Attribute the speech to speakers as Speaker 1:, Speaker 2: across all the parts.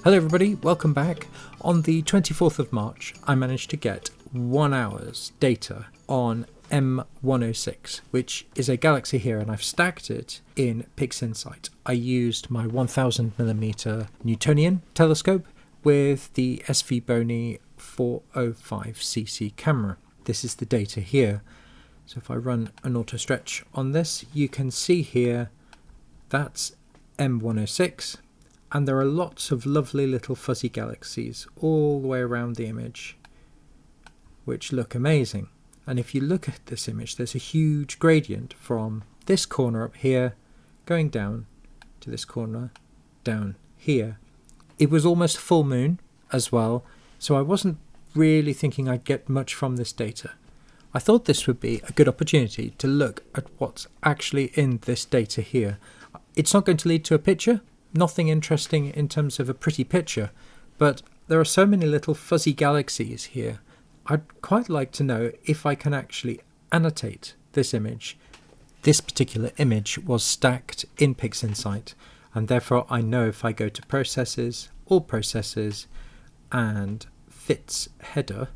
Speaker 1: Hello everybody, welcome back. On the 24th of March, I managed to get 1 hour's data on M106, which is a galaxy here, and I've stacked it in PixInsight. I used my 1000mm Newtonian telescope with the SV Bony 405cc camera. This is the data here. So if I run an auto stretch on this, you can see here that's M106. And there are lots of lovely little fuzzy galaxies all the way around the image, which look amazing. And if you look at this image, there's a huge gradient from this corner up here, going down to this corner down here. It was almost full moon as well, so I wasn't really thinking I'd get much from this data. I thought this would be a good opportunity to look at what's actually in this data here. It's not going to lead to a picture. Nothing interesting in terms of a pretty picture, but there are so many little fuzzy galaxies here. I'd quite like to know if I can actually annotate this image. This particular image was stacked in PixInsight, and therefore I know if I go to Processes, All Processes, and Fits Header,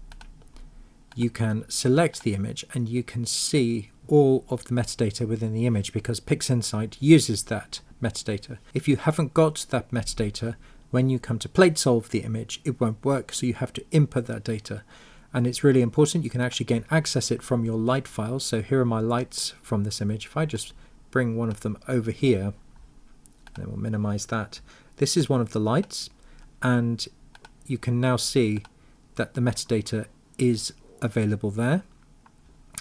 Speaker 1: you can select the image and you can see all of the metadata within the image because PixInsight uses that metadata. If you haven't got that metadata, when you come to plate solve the image, it won't work, so you have to input that data. And it's really important. You can actually access it from your light files. So here are my lights from this image. If I just bring one of them over here, then we'll minimize that. This is one of the lights, and you can now see that the metadata is available there.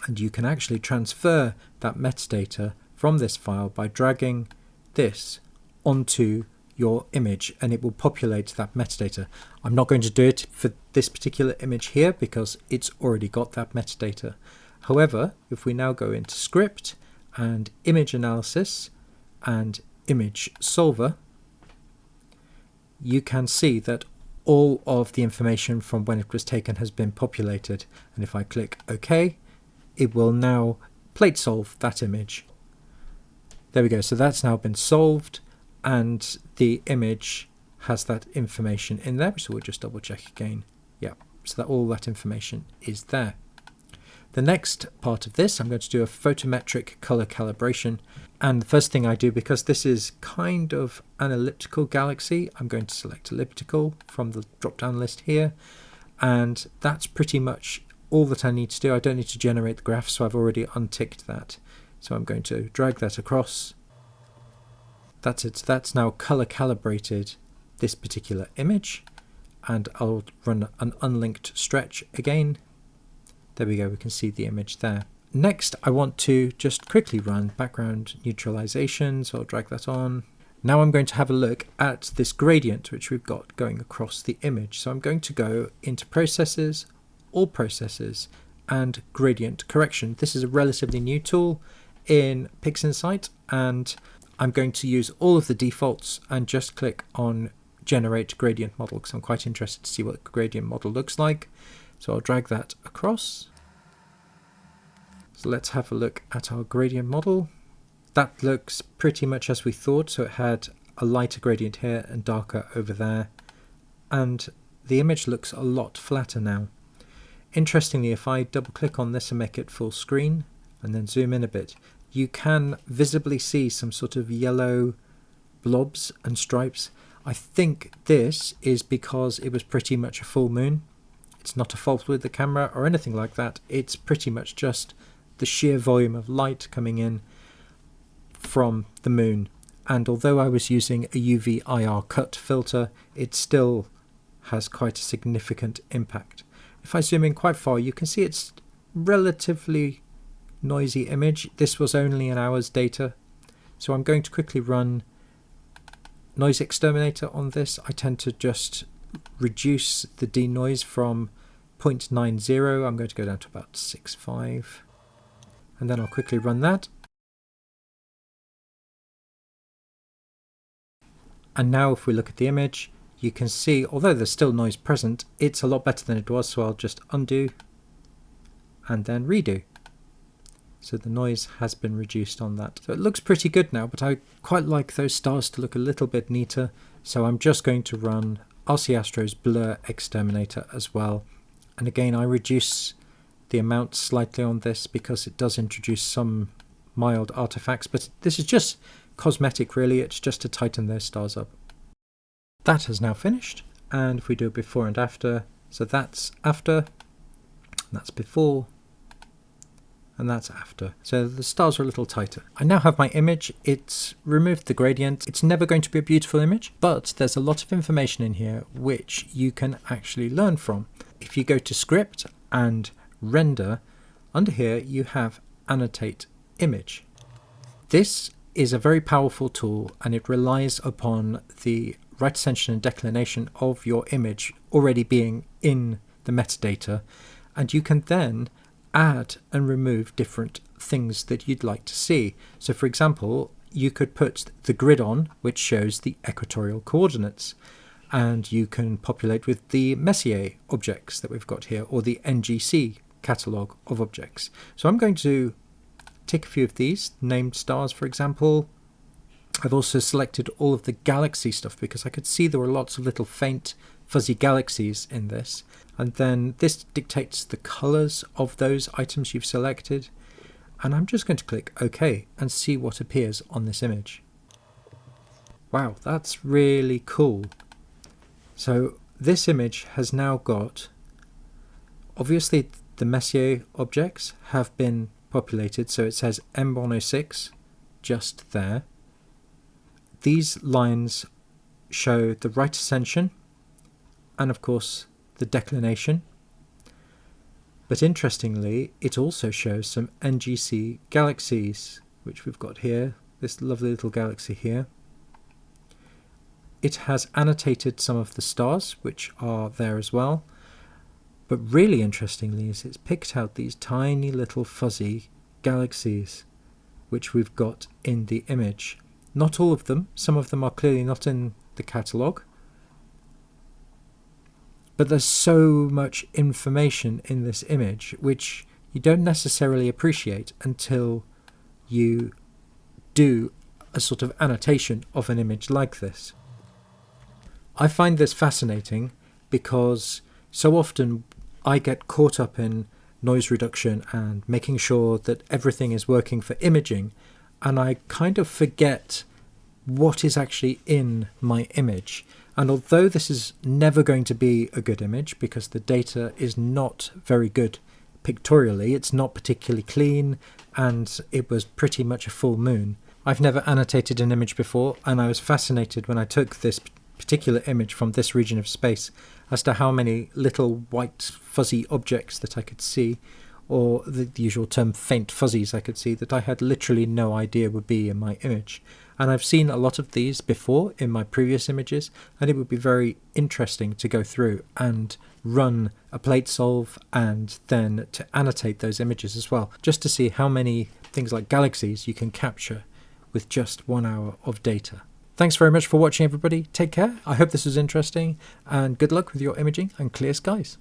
Speaker 1: And you can actually transfer that metadata from this file by dragging this onto your image, and it will populate that metadata. I'm not going to do it for this particular image here because it's already got that metadata. However, if we now go into Script and Image Analysis and Image Solver, you can see that all of the information from when it was taken has been populated. And if I click OK, it will now plate solve that image. There we go. So that's now been solved, and the image has that information in there. So we'll just double check again. Yeah, so that all that information is there. The next part of this, I'm going to do a photometric color calibration. And the first thing I do, because this is kind of an elliptical galaxy, I'm going to select elliptical from the drop-down list here. And that's pretty much all that I need to do. I don't need to generate the graph, so I've already unticked that. So I'm going to drag that across. That's it. So that's now color calibrated this particular image, and I'll run an unlinked stretch again. There we go. We can see the image there. Next, I want to just quickly run background neutralization, so I'll drag that on. Now I'm going to have a look at this gradient which we've got going across the image. So I'm going to go into Processes, All Processes, and Gradient Correction. This is a relatively new tool in PixInsight, and I'm going to use all of the defaults and just click on Generate Gradient Model because I'm quite interested to see what the gradient model looks like. So I'll drag that across. So let's have a look at our gradient model. That looks pretty much as we thought. So it had a lighter gradient here and darker over there, and the image looks a lot flatter now. Interestingly, if I double click on this and make it full screen and then zoom in a bit, you can visibly see some sort of yellow blobs and stripes. I think this is because it was pretty much a full moon. It's not a fault with the camera or anything like that. It's pretty much just the sheer volume of light coming in from the moon. And although I was using a UV IR cut filter, it still has quite a significant impact. If I zoom in quite far, you can see it's relatively noisy image. This was only an hour's data, so I'm going to quickly run Noise Exterminator on this. I tend to just reduce the denoise from 0.90. I'm going to go down to about 6.5, and then I'll quickly run that. And now if we look at the image, you can see, although there's still noise present, it's a lot better than it was. So I'll just undo and then redo. So the noise has been reduced on that. So it looks pretty good now, but I quite like those stars to look a little bit neater. So I'm just going to run RC Astro's Blur Exterminator as well. And again, I reduce the amount slightly on this because it does introduce some mild artifacts, but this is just cosmetic really, it's just to tighten their stars up. That has now finished, and if we do a before and after, so that's after, that's before, and that's after. So the stars are a little tighter. I now have my image, it's removed the gradient. It's never going to be a beautiful image, but there's a lot of information in here which you can actually learn from. If you go to Script and Render, under here you have Annotate Image. This is a very powerful tool, and it relies upon the right ascension and declination of your image already being in the metadata, and you can then add and remove different things that you'd like to see. So for example, you could put the grid on, which shows the equatorial coordinates, and you can populate with the Messier objects that we've got here, or the NGC catalogue of objects. So I'm going to take a few of these, named stars for example. I've also selected all of the galaxy stuff because I could see there were lots of little faint fuzzy galaxies in this, and then this dictates the colours of those items you've selected, and I'm just going to click OK and see what appears on this image. Wow, that's really cool. So this image has now got, obviously the Messier objects have been populated, so it says M106 just there. These lines show the right ascension and of course the declination, but interestingly it also shows some NGC galaxies, which we've got here, this lovely little galaxy here. It has annotated some of the stars which are there as well, but really interestingly is it's picked out these tiny little fuzzy galaxies which we've got in the image. Not all of them, some of them are clearly not in the catalogue, but there's so much information in this image which you don't necessarily appreciate until you do a sort of annotation of an image like this. I find this fascinating because so often I get caught up in noise reduction and making sure that everything is working for imaging, and I kind of forget what is actually in my image. And although this is never going to be a good image because the data is not very good pictorially, it's not particularly clean, and it was pretty much a full moon. I've never annotated an image before, and I was fascinated when I took this particular image from this region of space as to how many little white fuzzy objects that I could see, or the usual term faint fuzzies I could see, that I had literally no idea would be in my image. And I've seen a lot of these before in my previous images, and it would be very interesting to go through and run a plate solve and then to annotate those images as well, just to see how many things like galaxies you can capture with just 1 hour of data. Thanks very much for watching everybody, take care, I hope this was interesting, and good luck with your imaging and clear skies.